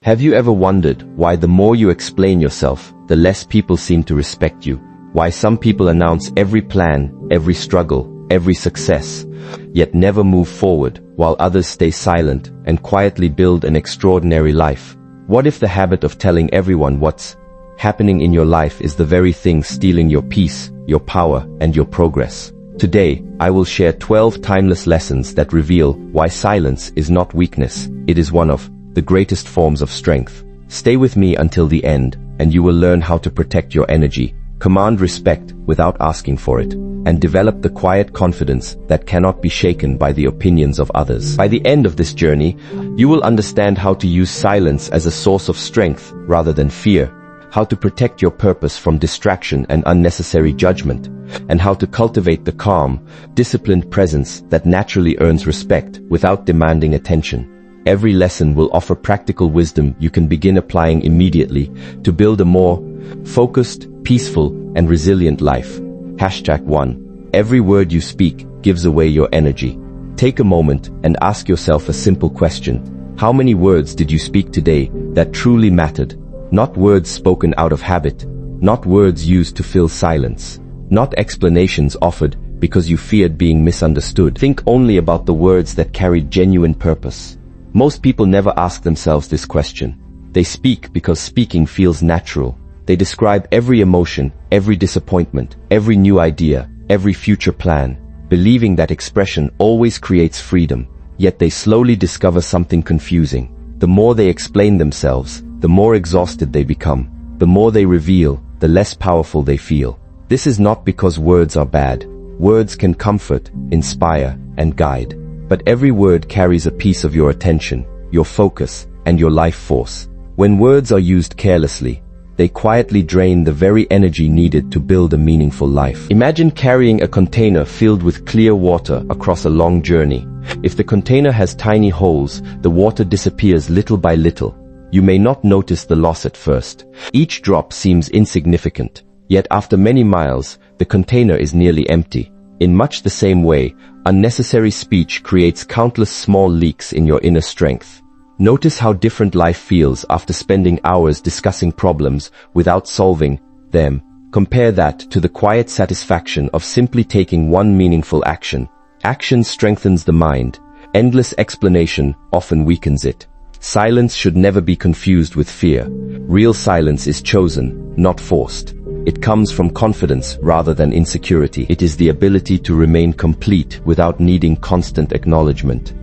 Have you ever wondered why the more you explain yourself, the less people seem to respect you? Why some people announce every plan, every struggle, every success, yet never move forward, while others stay silent and quietly build an extraordinary life? What if the habit of telling everyone what's happening in your life is the very thing stealing your peace, your power, and your progress? Today, I will share 12 timeless lessons that reveal why silence is not weakness, it is one of the greatest forms of strength. Stay with me until the end, and you will learn how to protect your energy, command respect without asking for it, and develop the quiet confidence that cannot be shaken by the opinions of others. By the end of this journey, you will understand how to use silence as a source of strength rather than fear, how to protect your purpose from distraction and unnecessary judgment, and how to cultivate the calm, disciplined presence that naturally earns respect without demanding attention. Every lesson will offer practical wisdom you can begin applying immediately to build a more focused, peaceful, and resilient life. #1. Every word you speak gives away your energy. Take a moment and ask yourself a simple question. How many words did you speak today that truly mattered? Not words spoken out of habit, not words used to fill silence, not explanations offered because you feared being misunderstood. Think only about the words that carried genuine purpose. Most people never ask themselves this question. They speak because speaking feels natural. They describe every emotion, every disappointment, every new idea, every future plan, believing that expression always creates freedom. Yet they slowly discover something confusing. The more they explain themselves, the more exhausted they become. The more they reveal, the less powerful they feel. This is not because words are bad. Words can comfort, inspire, and guide. But every word carries a piece of your attention, your focus, and your life force. When words are used carelessly, they quietly drain the very energy needed to build a meaningful life. Imagine carrying a container filled with clear water across a long journey. If the container has tiny holes, the water disappears little by little. You may not notice the loss at first. Each drop seems insignificant. Yet after many miles, the container is nearly empty. In much the same way, unnecessary speech creates countless small leaks in your inner strength. Notice how different life feels after spending hours discussing problems without solving them. Compare that to the quiet satisfaction of simply taking one meaningful action. Action strengthens the mind. Endless explanation often weakens it. Silence should never be confused with fear. Real silence is chosen, not forced. It comes from confidence rather than insecurity. It is the ability to remain complete without needing constant acknowledgement.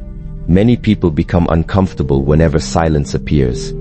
Many people become uncomfortable whenever silence appears.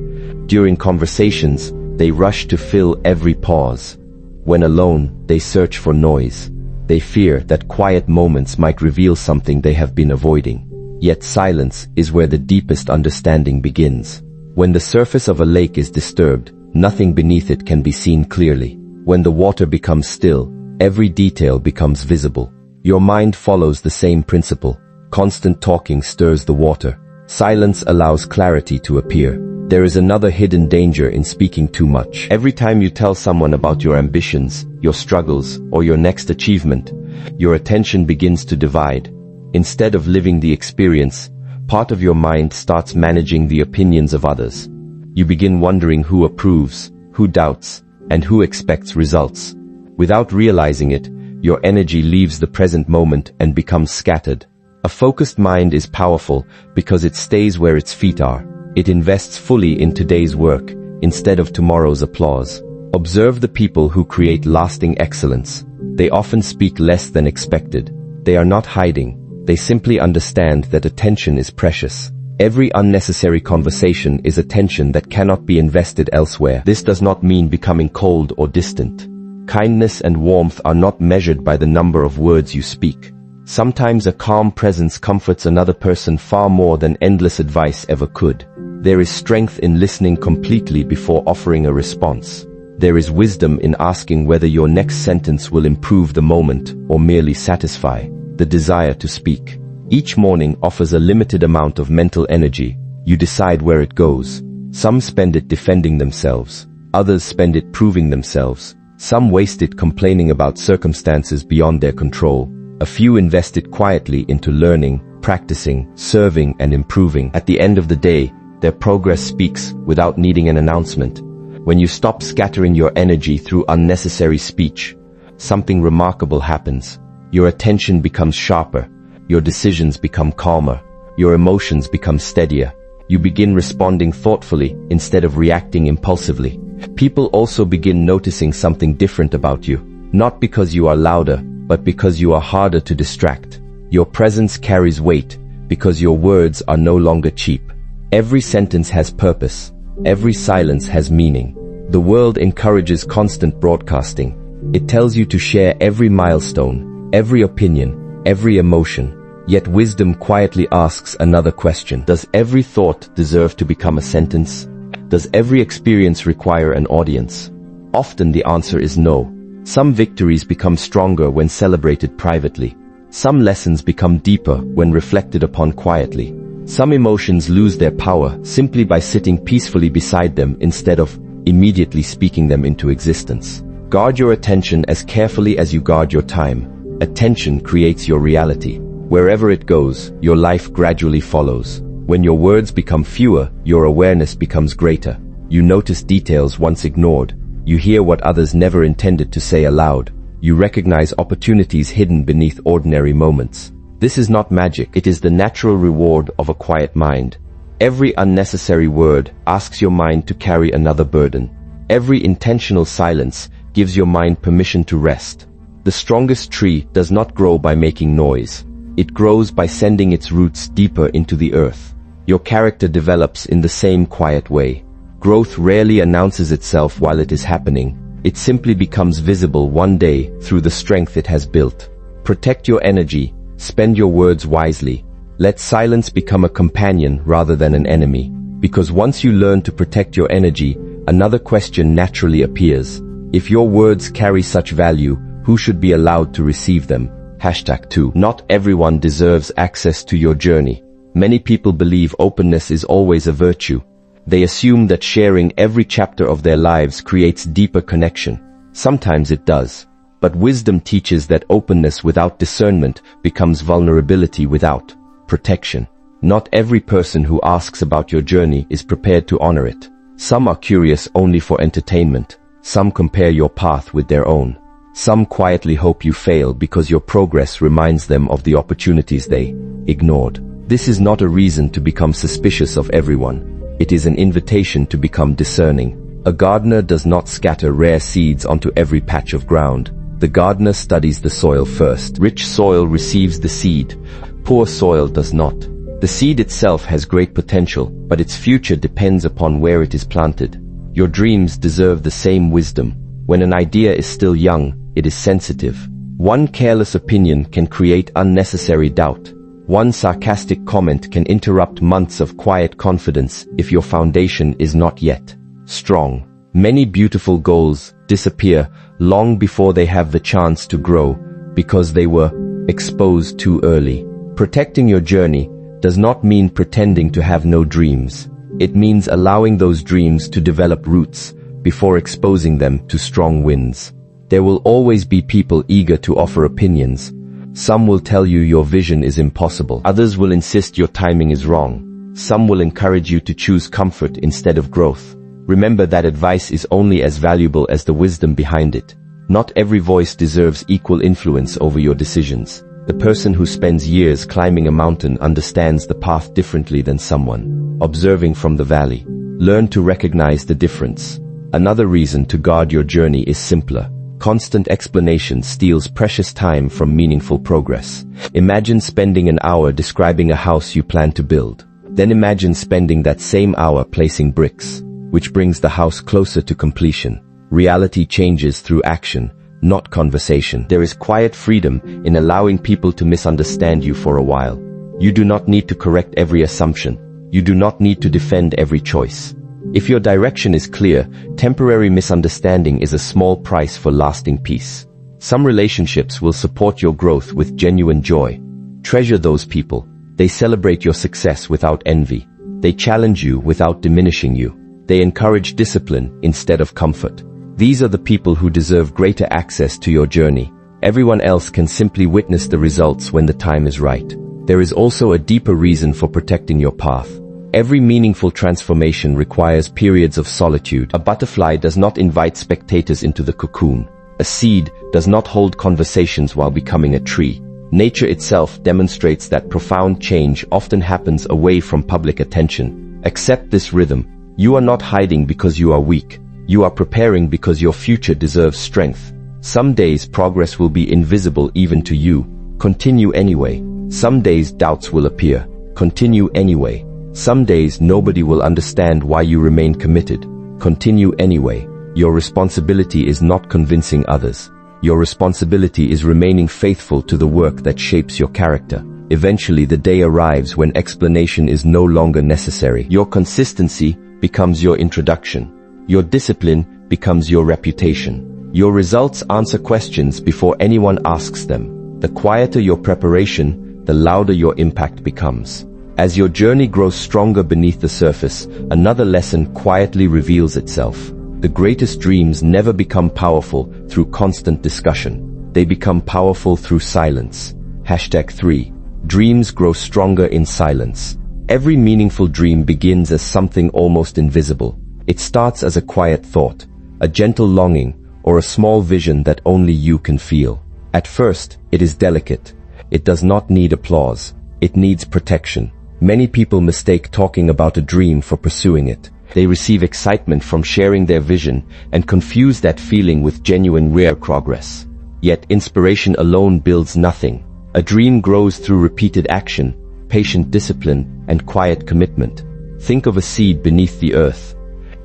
During conversations, they rush to fill every pause. When alone, they search for noise. They fear that quiet moments might reveal something they have been avoiding. Yet silence is where the deepest understanding begins. When the surface of a lake is disturbed, nothing beneath it can be seen clearly. When the water becomes still, every detail becomes visible. Your mind follows the same principle. Constant talking stirs the water. Silence allows clarity to appear. There is another hidden danger in speaking too much. Every time you tell someone about your ambitions, your struggles, or your next achievement, your attention begins to divide. Instead of living the experience, part of your mind starts managing the opinions of others. You begin wondering who approves, who doubts, and who expects results. Without realizing it, your energy leaves the present moment and becomes scattered. A focused mind is powerful because it stays where its feet are. It invests fully in today's work instead of tomorrow's applause. Observe the people who create lasting excellence. They often speak less than expected. They are not hiding. They simply understand that attention is precious. Every unnecessary conversation is attention that cannot be invested elsewhere. This does not mean becoming cold or distant. Kindness and warmth are not measured by the number of words you speak. Sometimes a calm presence comforts another person far more than endless advice ever could. There is strength in listening completely before offering a response. There is wisdom in asking whether your next sentence will improve the moment or merely satisfy the desire to speak. Each morning offers a limited amount of mental energy. You decide where it goes. Some spend it defending themselves. Others spend it proving themselves. Some waste it complaining about circumstances beyond their control. A few invest it quietly into learning, practicing, serving, and improving. At the end of the day, their progress speaks without needing an announcement. When you stop scattering your energy through unnecessary speech, something remarkable happens. Your attention becomes sharper, your decisions become calmer, your emotions become steadier. You begin responding thoughtfully instead of reacting impulsively. People also begin noticing something different about you, not because you are louder, but because you are harder to distract. Your presence carries weight because your words are no longer cheap. Every sentence has purpose. Every silence has meaning. The world encourages constant broadcasting. It tells you to share every milestone, every opinion, every emotion. Yet wisdom quietly asks another question. Does every thought deserve to become a sentence? Does every experience require an audience? Often the answer is no. Some victories become stronger when celebrated privately. Some lessons become deeper when reflected upon quietly. Some emotions lose their power simply by sitting peacefully beside them instead of immediately speaking them into existence. Guard your attention as carefully as you guard your time. Attention creates your reality. Wherever it goes, your life gradually follows. When your words become fewer, your awareness becomes greater. You notice details once ignored. You hear what others never intended to say aloud. You recognize opportunities hidden beneath ordinary moments. This is not magic. It is the natural reward of a quiet mind. Every unnecessary word asks your mind to carry another burden. Every intentional silence gives your mind permission to rest. The strongest tree does not grow by making noise. It grows by sending its roots deeper into the earth. Your character develops in the same quiet way. Growth rarely announces itself while it is happening. It simply becomes visible one day through the strength it has built. Protect your energy. Spend your words wisely. Let silence become a companion rather than an enemy. Because once you learn to protect your energy, another question naturally appears. If your words carry such value, who should be allowed to receive them? #2. Not everyone deserves access to your journey. Many people believe openness is always a virtue. They assume that sharing every chapter of their lives creates deeper connection. Sometimes it does. But wisdom teaches that openness without discernment becomes vulnerability without protection. Not every person who asks about your journey is prepared to honor it. Some are curious only for entertainment. Some compare your path with their own. Some quietly hope you fail because your progress reminds them of the opportunities they ignored. This is not a reason to become suspicious of everyone. It is an invitation to become discerning. A gardener does not scatter rare seeds onto every patch of ground. The gardener studies the soil first. Rich soil receives the seed. Poor soil does not. The seed itself has great potential, but its future depends upon where it is planted. Your dreams deserve the same wisdom. When an idea is still young, it is sensitive. One careless opinion can create unnecessary doubt. One sarcastic comment can interrupt months of quiet confidence if your foundation is not yet strong. Many beautiful goals disappear long before they have the chance to grow because they were exposed too early. Protecting your journey does not mean pretending to have no dreams. It means allowing those dreams to develop roots before exposing them to strong winds. There will always be people eager to offer opinions. Some will tell you your vision is impossible. Others will insist your timing is wrong. Some will encourage you to choose comfort instead of growth. Remember that advice is only as valuable as the wisdom behind it. Not every voice deserves equal influence over your decisions. The person who spends years climbing a mountain understands the path differently than someone observing from the valley. Learn to recognize the difference. Another reason to guard your journey is simpler. Constant explanation steals precious time from meaningful progress. Imagine spending an hour describing a house you plan to build. Then imagine spending that same hour placing bricks, which brings the house closer to completion. Reality changes through action, not conversation. There is quiet freedom in allowing people to misunderstand you for a while. You do not need to correct every assumption. You do not need to defend every choice. If your direction is clear, temporary misunderstanding is a small price for lasting peace. Some relationships will support your growth with genuine joy. Treasure those people. They celebrate your success without envy. They challenge you without diminishing you. They encourage discipline instead of comfort. These are the people who deserve greater access to your journey. Everyone else can simply witness the results when the time is right. There is also a deeper reason for protecting your path. Every meaningful transformation requires periods of solitude. A butterfly does not invite spectators into the cocoon. A seed does not hold conversations while becoming a tree. Nature itself demonstrates that profound change often happens away from public attention. Accept this rhythm. You are not hiding because you are weak. You are preparing because your future deserves strength. Some days progress will be invisible even to you. Continue anyway. Some days doubts will appear. Continue anyway. Some days nobody will understand why you remain committed. Continue anyway. Your responsibility is not convincing others. Your responsibility is remaining faithful to the work that shapes your character. Eventually the day arrives when explanation is no longer necessary. Your consistency becomes your introduction. Your discipline becomes your reputation. Your results answer questions before anyone asks them. The quieter your preparation, the louder your impact becomes. As your journey grows stronger beneath the surface, another lesson quietly reveals itself. The greatest dreams never become powerful through constant discussion. They become powerful through silence. #3. Dreams grow stronger in silence. Every meaningful dream begins as something almost invisible. It starts as a quiet thought, a gentle longing, or a small vision that only you can feel. At first, it is delicate. It does not need applause. It needs protection. Many people mistake talking about a dream for pursuing it. They receive excitement from sharing their vision and confuse that feeling with genuine rare progress. Yet inspiration alone builds nothing. A dream grows through repeated action, patient discipline, and quiet commitment. Think of a seed beneath the earth.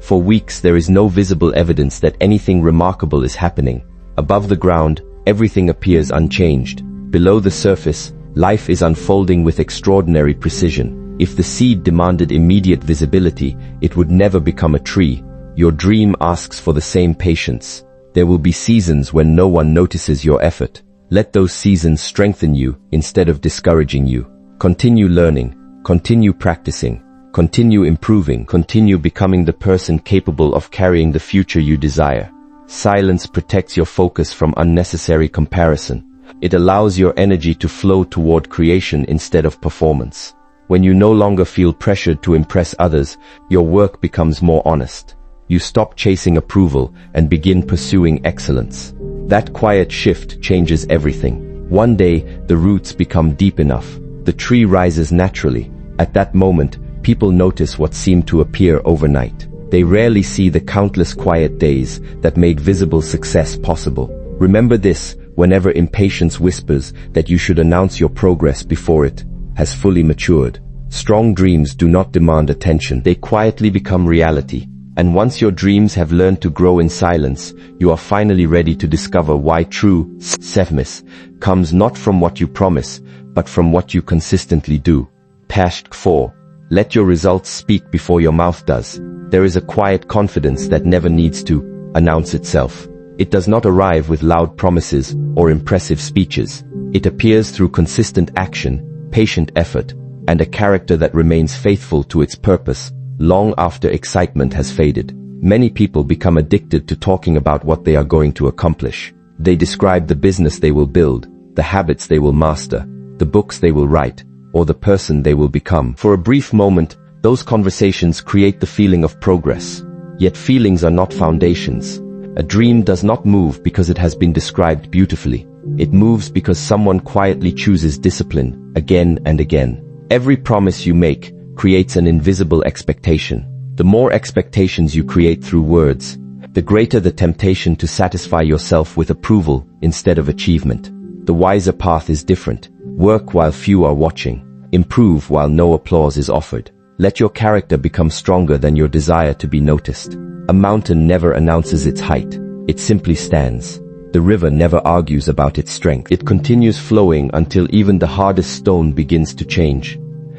For weeks there is no visible evidence that anything remarkable is happening. Above the ground, everything appears unchanged. Below the surface, life is unfolding with extraordinary precision. If the seed demanded immediate visibility, it would never become a tree. Your dream asks for the same patience. There will be seasons when no one notices your effort. Let those seasons strengthen you instead of discouraging you. Continue learning, continue practicing, continue improving, continue becoming the person capable of carrying the future you desire. Silence protects your focus from unnecessary comparison. It allows your energy to flow toward creation instead of performance. When you no longer feel pressured to impress others, your work becomes more honest. You stop chasing approval and begin pursuing excellence. That quiet shift changes everything. One day, the roots become deep enough. The tree rises naturally. At that moment, people notice what seemed to appear overnight. They rarely see the countless quiet days that made visible success possible. Remember this whenever impatience whispers that you should announce your progress before it has fully matured. Strong dreams do not demand attention. They quietly become reality. And once your dreams have learned to grow in silence, you are finally ready to discover why true success comes not from what you promise, but from what you consistently do. #4. Let your results speak before your mouth does. There is a quiet confidence that never needs to announce itself. It does not arrive with loud promises or impressive speeches. It appears through consistent action, patient effort, and a character that remains faithful to its purpose long after excitement has faded. Many people become addicted to talking about what they are going to accomplish. They describe the business they will build, the habits they will master, the books they will write, or the person they will become. For a brief moment, those conversations create the feeling of progress. Yet feelings are not foundations. A dream does not move because it has been described beautifully. It moves because someone quietly chooses discipline again and again. Every promise you make creates an invisible expectation. The more expectations you create through words, the greater the temptation to satisfy yourself with approval instead of achievement. The wiser path is different. Work while few are watching. Improve while no applause is offered. Let your character become stronger than your desire to be noticed. A mountain never announces its height. It simply stands. The river never argues about its strength. It continues flowing until even the hardest stone begins to change.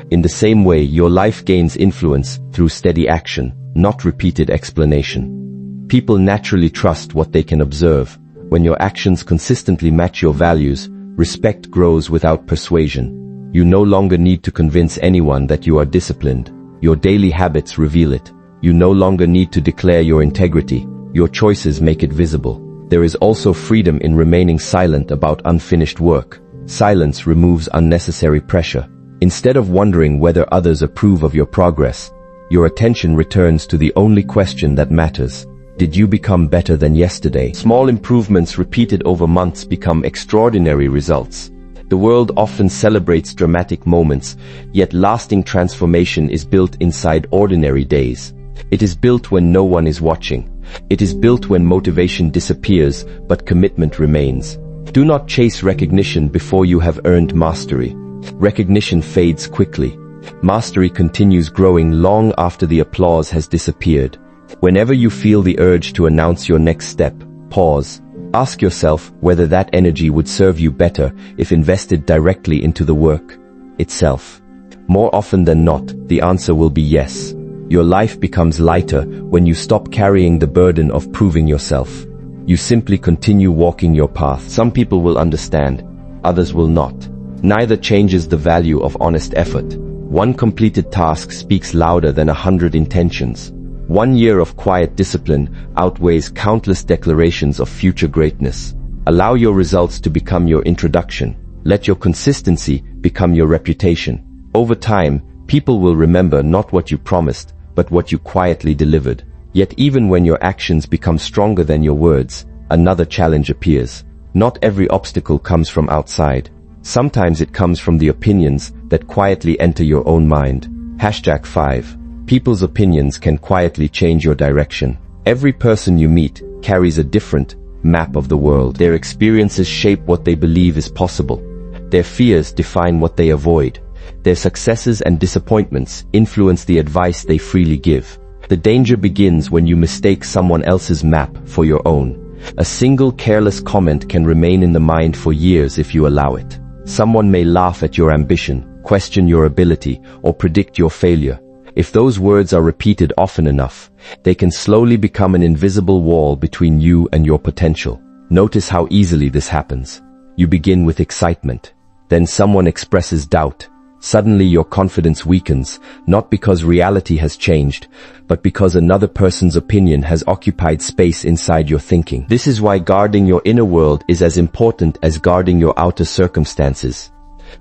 In the same way, your life gains influence through steady action, not repeated explanation. People naturally trust what they can observe. When your actions consistently match your values, respect grows without persuasion. You no longer need to convince anyone that you are disciplined. Your daily habits reveal it. You no longer need to declare your integrity. Your choices make it visible. There is also freedom in remaining silent about unfinished work. Silence removes unnecessary pressure. Instead of wondering whether others approve of your progress, your attention returns to the only question that matters. Did you become better than yesterday? Small improvements repeated over months become extraordinary results. The world often celebrates dramatic moments, yet lasting transformation is built inside ordinary days. It is built when no one is watching. It is built when motivation disappears, but commitment remains. Do not chase recognition before you have earned mastery. Recognition fades quickly. Mastery continues growing long after the applause has disappeared. Whenever you feel the urge to announce your next step, pause. Ask yourself whether that energy would serve you better if invested directly into the work itself. More often than not, the answer will be yes. Your life becomes lighter when you stop carrying the burden of proving yourself. You simply continue walking your path. Some people will understand, others will not. Neither changes the value of honest effort. One completed task speaks louder than 100 intentions. 1 year of quiet discipline outweighs countless declarations of future greatness. Allow your results to become your introduction. Let your consistency become your reputation. Over time, people will remember not what you promised, but what you quietly delivered. Yet even when your actions become stronger than your words, another challenge appears. Not every obstacle comes from outside. Sometimes it comes from the opinions that quietly enter your own mind. #5. People's opinions can quietly change your direction. Every person you meet carries a different map of the world. Their experiences shape what they believe is possible. Their fears define what they avoid. Their successes and disappointments influence the advice they freely give. The danger begins when you mistake someone else's map for your own. A single careless comment can remain in the mind for years if you allow it. Someone may laugh at your ambition, question your ability, or predict your failure. If those words are repeated often enough, they can slowly become an invisible wall between you and your potential. Notice how easily this happens. You begin with excitement. Then someone expresses doubt. Suddenly your confidence weakens, not because reality has changed, but because another person's opinion has occupied space inside your thinking. This is why guarding your inner world is as important as guarding your outer circumstances.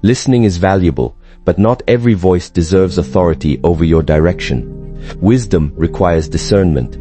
Listening is valuable, but not every voice deserves authority over your direction. Wisdom requires discernment.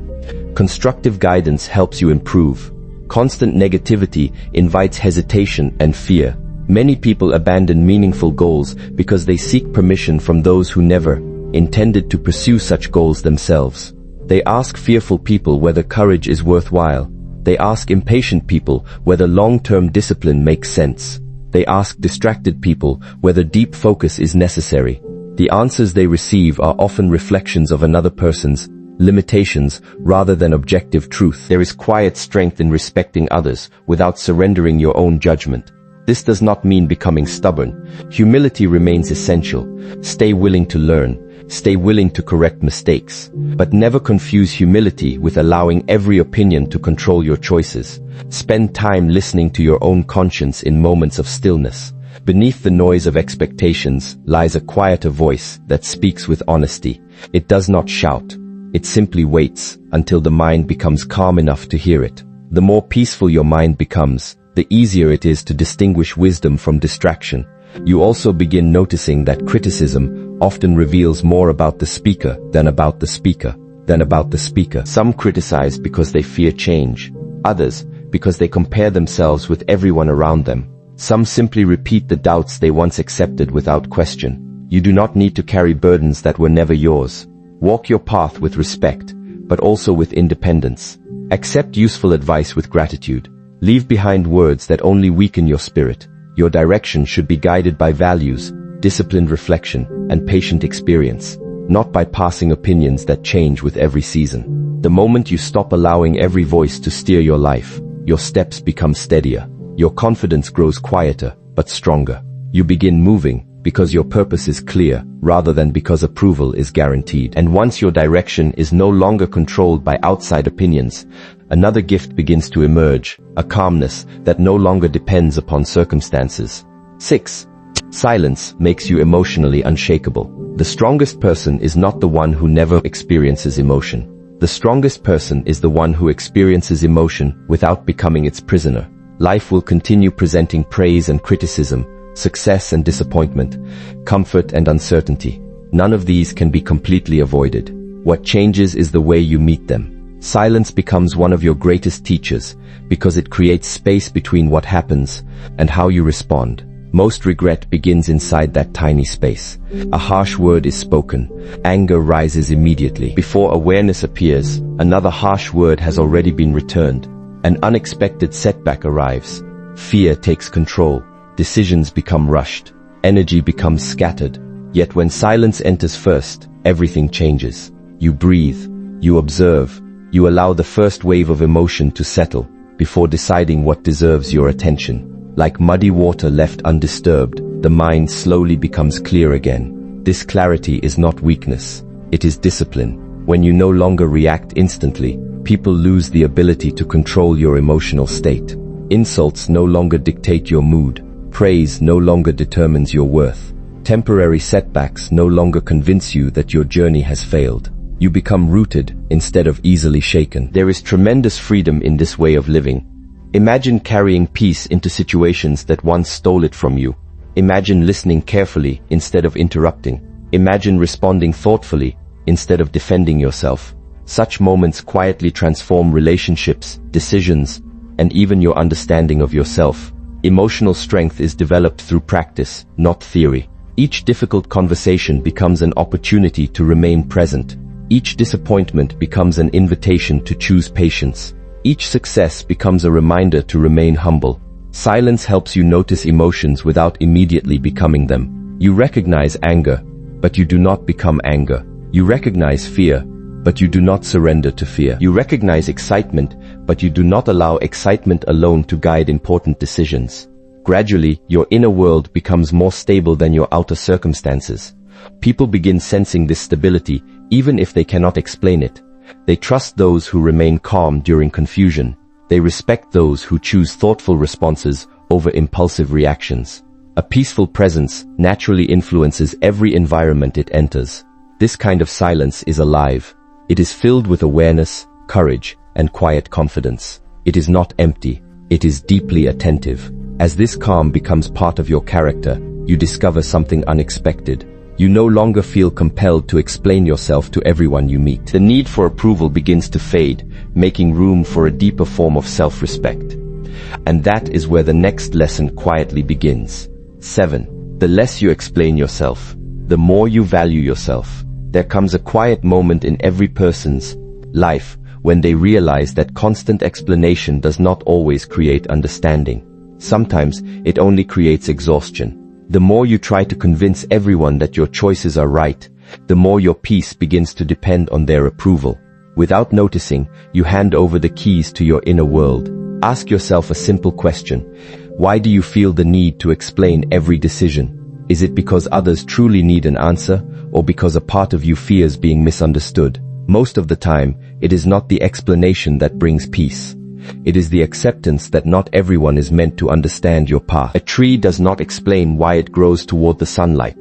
Constructive guidance helps you improve. Constant negativity invites hesitation and fear. Many people abandon meaningful goals because they seek permission from those who never intended to pursue such goals themselves. They ask fearful people whether courage is worthwhile. They ask impatient people whether long-term discipline makes sense. They ask distracted people whether deep focus is necessary. The answers they receive are often reflections of another person's limitations rather than objective truth. There is quiet strength in respecting others without surrendering your own judgment. This does not mean becoming stubborn. Humility remains essential. Stay willing to learn. Stay willing to correct mistakes. But never confuse humility with allowing every opinion to control your choices. Spend time listening to your own conscience in moments of stillness. Beneath the noise of expectations lies a quieter voice that speaks with honesty. It does not shout. It simply waits until the mind becomes calm enough to hear it. The more peaceful your mind becomes, the easier it is to distinguish wisdom from distraction. You also begin noticing that criticism often reveals more about the speaker than about the speaker. Some criticize because they fear change. Others because they compare themselves with everyone around them. Some simply repeat the doubts they once accepted without question. You do not need to carry burdens that were never yours. Walk your path with respect, but also with independence. Accept useful advice with gratitude. Leave behind words that only weaken your spirit. Your direction should be guided by values, disciplined reflection, and patient experience, not by passing opinions that change with every season. The moment you stop allowing every voice to steer your life, your steps become steadier. Your confidence grows quieter, but stronger. You begin moving because your purpose is clear, rather than because approval is guaranteed. And once your direction is no longer controlled by outside opinions, another gift begins to emerge, a calmness that no longer depends upon circumstances. 6. Silence makes you emotionally unshakable. The strongest person is not the one who never experiences emotion. The strongest person is the one who experiences emotion without becoming its prisoner. Life will continue presenting praise and criticism, success and disappointment, comfort and uncertainty. None of these can be completely avoided. What changes is the way you meet them. Silence becomes one of your greatest teachers because it creates space between what happens and how you respond. Most regret begins inside that tiny space. A harsh word is spoken. Anger rises immediately. Before awareness appears, another harsh word has already been returned. An unexpected setback arrives. Fear takes control. Decisions become rushed. Energy becomes scattered. Yet when silence enters first, everything changes. You breathe. You observe. You allow the first wave of emotion to settle before deciding what deserves your attention. Like muddy water left undisturbed, the mind slowly becomes clear again. This clarity is not weakness. It is discipline. When you no longer react instantly, people lose the ability to control your emotional state. Insults no longer dictate your mood. Praise no longer determines your worth. Temporary setbacks no longer convince you that your journey has failed. You become rooted instead of easily shaken. There is tremendous freedom in this way of living. Imagine carrying peace into situations that once stole it from you. Imagine listening carefully instead of interrupting. Imagine responding thoughtfully instead of defending yourself. Such moments quietly transform relationships, decisions, and even your understanding of yourself. Emotional strength is developed through practice, not theory. Each difficult conversation becomes an opportunity to remain present. Each disappointment becomes an invitation to choose patience. Each success becomes a reminder to remain humble. Silence helps you notice emotions without immediately becoming them. You recognize anger, but you do not become anger. You recognize fear, but you do not surrender to fear. You recognize excitement, but you do not allow excitement alone to guide important decisions. Gradually, your inner world becomes more stable than your outer circumstances. People begin sensing this stability, even if they cannot explain it. They trust those who remain calm during confusion. They respect those who choose thoughtful responses over impulsive reactions. A peaceful presence naturally influences every environment it enters. This kind of silence is alive. It is filled with awareness, courage, and quiet confidence. It is not empty. It is deeply attentive. As this calm becomes part of your character, you discover something unexpected. You no longer feel compelled to explain yourself to everyone you meet. The need for approval begins to fade, making room for a deeper form of self-respect. And that is where the next lesson quietly begins. 7. The less you explain yourself, the more you value yourself. There comes a quiet moment in every person's life when they realize that constant explanation does not always create understanding. Sometimes it only creates exhaustion. The more you try to convince everyone that your choices are right, the more your peace begins to depend on their approval. Without noticing, you hand over the keys to your inner world. Ask yourself a simple question. Why do you feel the need to explain every decision? Is it because others truly need an answer, or because a part of you fears being misunderstood? Most of the time, it is not the explanation that brings peace. It is the acceptance that not everyone is meant to understand your path. A tree does not explain why it grows toward the sunlight.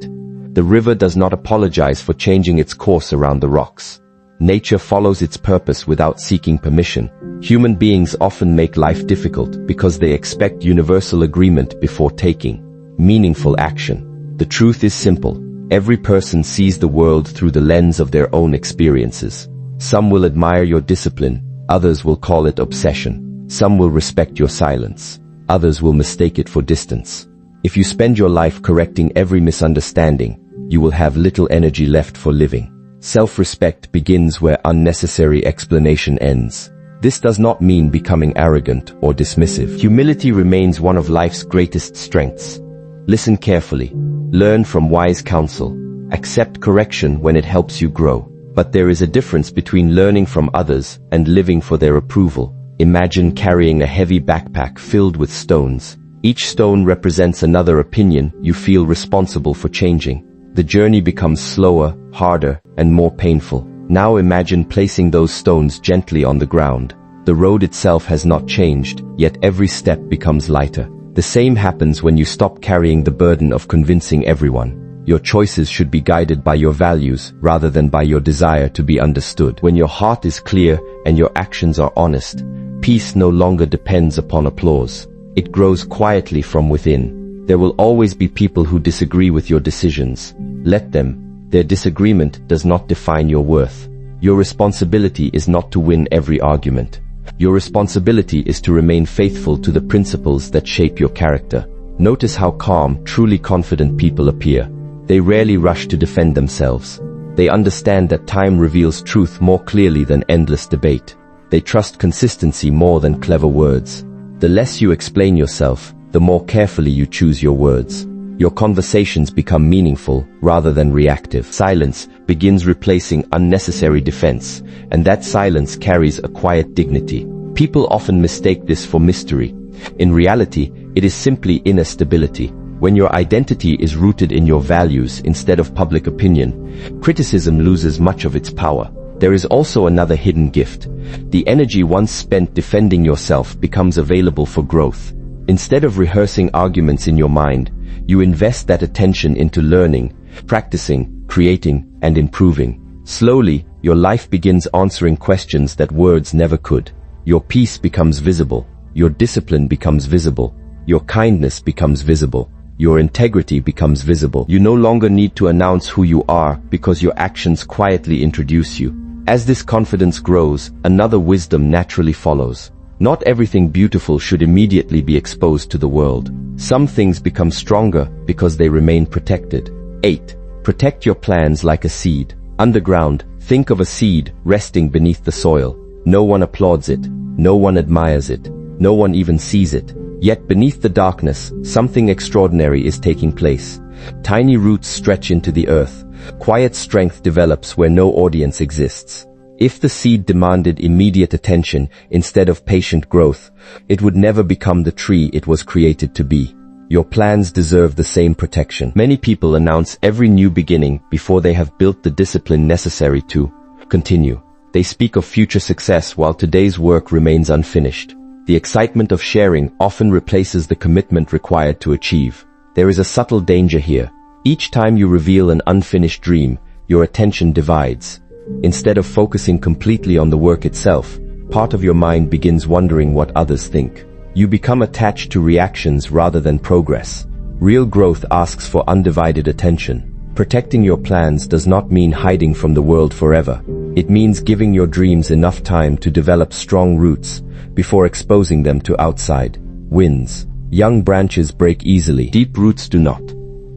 The river does not apologize for changing its course around the rocks. Nature follows its purpose without seeking permission. Human beings often make life difficult because they expect universal agreement before taking meaningful action. The truth is simple. Every person sees the world through the lens of their own experiences. Some will admire your discipline. Others will call it obsession. Some will respect your silence. Others will mistake it for distance. If you spend your life correcting every misunderstanding, you will have little energy left for living. Self-respect begins where unnecessary explanation ends. This does not mean becoming arrogant or dismissive. Humility remains one of life's greatest strengths. Listen carefully. Learn from wise counsel. Accept correction when it helps you grow. But there is a difference between learning from others and living for their approval. Imagine carrying a heavy backpack filled with stones. Each stone represents another opinion you feel responsible for changing. The journey becomes slower, harder, and more painful. Now imagine placing those stones gently on the ground. The road itself has not changed, yet every step becomes lighter. The same happens when you stop carrying the burden of convincing everyone. Your choices should be guided by your values rather than by your desire to be understood. When your heart is clear and your actions are honest, peace no longer depends upon applause. It grows quietly from within. There will always be people who disagree with your decisions. Let them. Their disagreement does not define your worth. Your responsibility is not to win every argument. Your responsibility is to remain faithful to the principles that shape your character. Notice how calm, truly confident people appear. They rarely rush to defend themselves. They understand that time reveals truth more clearly than endless debate. They trust consistency more than clever words. The less you explain yourself, the more carefully you choose your words. Your conversations become meaningful rather than reactive. Silence begins replacing unnecessary defense, and that silence carries a quiet dignity. People often mistake this for mystery. In reality, it is simply inner stability. When your identity is rooted in your values instead of public opinion, criticism loses much of its power. There is also another hidden gift. The energy once spent defending yourself becomes available for growth. Instead of rehearsing arguments in your mind, you invest that attention into learning, practicing, creating, and improving. Slowly, your life begins answering questions that words never could. Your peace becomes visible. Your discipline becomes visible. Your kindness becomes visible. Your integrity becomes visible. You no longer need to announce who you are because your actions quietly introduce you. As this confidence grows, another wisdom naturally follows. Not everything beautiful should immediately be exposed to the world. Some things become stronger because they remain protected. 8. Protect your plans like a seed. Underground, think of a seed resting beneath the soil. No one applauds it. No one admires it. No one even sees it. Yet beneath the darkness, something extraordinary is taking place. Tiny roots stretch into the earth. Quiet strength develops where no audience exists. If the seed demanded immediate attention instead of patient growth, it would never become the tree it was created to be. Your plans deserve the same protection. Many people announce every new beginning before they have built the discipline necessary to continue. They speak of future success while today's work remains unfinished. The excitement of sharing often replaces the commitment required to achieve. There is a subtle danger here. Each time you reveal an unfinished dream, your attention divides. Instead of focusing completely on the work itself, part of your mind begins wondering what others think. You become attached to reactions rather than progress. Real growth asks for undivided attention. Protecting your plans does not mean hiding from the world forever. It means giving your dreams enough time to develop strong roots before exposing them to outside winds. Young branches break easily. Deep roots do not.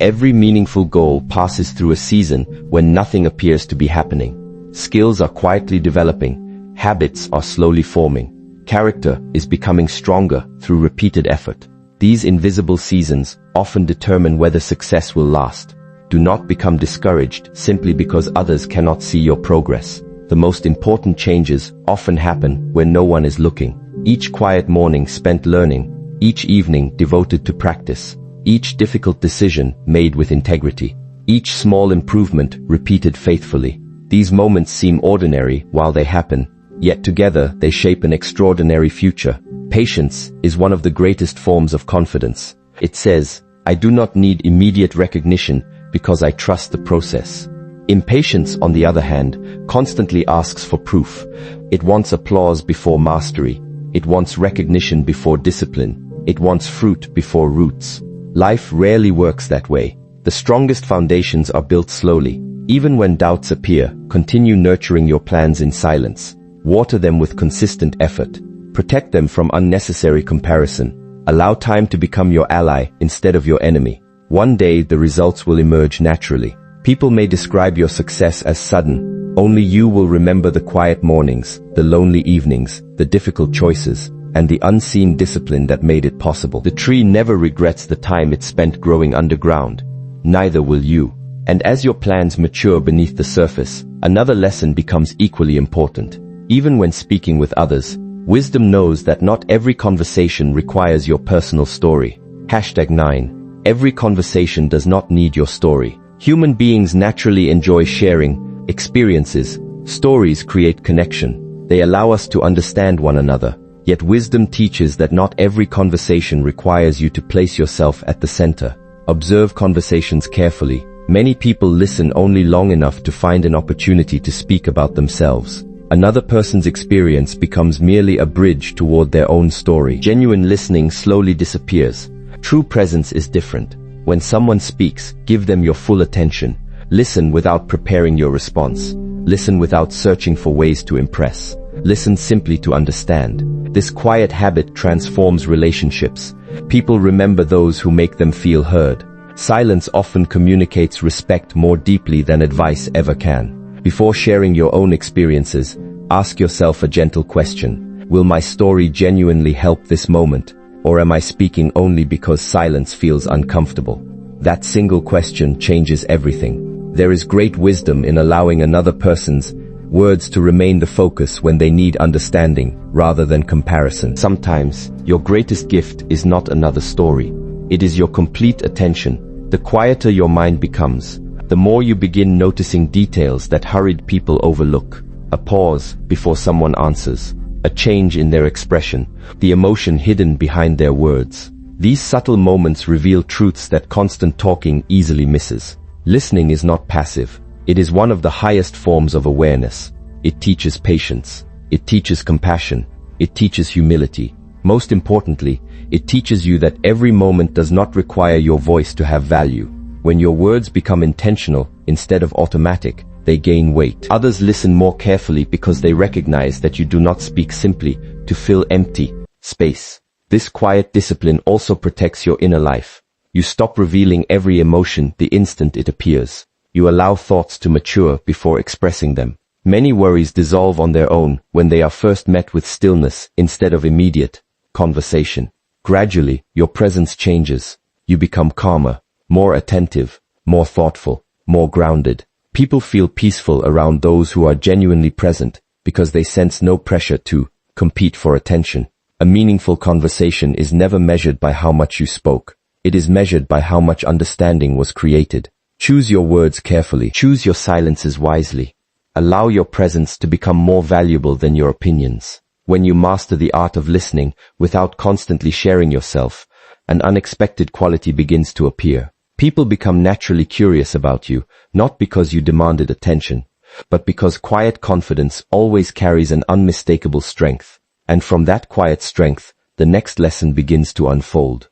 Every meaningful goal passes through a season when nothing appears to be happening. Skills are quietly developing. Habits are slowly forming. Character is becoming stronger through repeated effort. These invisible seasons often determine whether success will last. Do not become discouraged simply because others cannot see your progress. The most important changes often happen when no one is looking. Each quiet morning spent learning, each evening devoted to practice, each difficult decision made with integrity, each small improvement repeated faithfully. These moments seem ordinary while they happen, yet together they shape an extraordinary future. Patience is one of the greatest forms of confidence. It says, I do not need immediate recognition because I trust the process. Impatience, on the other hand, constantly asks for proof. It wants applause before mastery. It wants recognition before discipline. It wants fruit before roots. Life rarely works that way. The strongest foundations are built slowly. Even when doubts appear, continue nurturing your plans in silence. Water them with consistent effort. Protect them from unnecessary comparison. Allow time to become your ally instead of your enemy. One day, the results will emerge naturally. People may describe your success as sudden. Only you will remember the quiet mornings, the lonely evenings, the difficult choices, and the unseen discipline that made it possible. The tree never regrets the time it spent growing underground. Neither will you. And as your plans mature beneath the surface, another lesson becomes equally important. Even when speaking with others, wisdom knows that not every conversation requires your personal story. #9. Every conversation does not need your story. Human beings naturally enjoy sharing experiences. Stories create connection. They allow us to understand one another. Yet wisdom teaches that not every conversation requires you to place yourself at the center. Observe conversations carefully. Many people listen only long enough to find an opportunity to speak about themselves. Another person's experience becomes merely a bridge toward their own story. Genuine listening slowly disappears. True presence is different. When someone speaks, give them your full attention. Listen without preparing your response. Listen without searching for ways to impress. Listen simply to understand. This quiet habit transforms relationships. People remember those who make them feel heard. Silence often communicates respect more deeply than advice ever can. Before sharing your own experiences, ask yourself a gentle question. Will my story genuinely help this moment, or am I speaking only because silence feels uncomfortable? That single question changes everything. There is great wisdom in allowing another person's words to remain the focus when they need understanding rather than comparison. Sometimes, your greatest gift is not another story. It is your complete attention. The quieter your mind becomes, the more you begin noticing details that hurried people overlook. A pause before someone answers, a change in their expression, the emotion hidden behind their words. These subtle moments reveal truths that constant talking easily misses. Listening is not passive. It is one of the highest forms of awareness. It teaches patience. It teaches compassion. It teaches humility. Most importantly, it teaches you that every moment does not require your voice to have value. When your words become intentional instead of automatic, they gain weight. Others listen more carefully because they recognize that you do not speak simply to fill empty space. This quiet discipline also protects your inner life. You stop revealing every emotion the instant it appears. You allow thoughts to mature before expressing them. Many worries dissolve on their own when they are first met with stillness instead of immediate conversation. Gradually, your presence changes. You become calmer, more attentive, more thoughtful, more grounded. People feel peaceful around those who are genuinely present because they sense no pressure to compete for attention. A meaningful conversation is never measured by how much you spoke. It is measured by how much understanding was created. Choose your words carefully. Choose your silences wisely. Allow your presence to become more valuable than your opinions. When you master the art of listening without constantly sharing yourself, an unexpected quality begins to appear. People become naturally curious about you, not because you demanded attention, but because quiet confidence always carries an unmistakable strength. And from that quiet strength, the next lesson begins to unfold.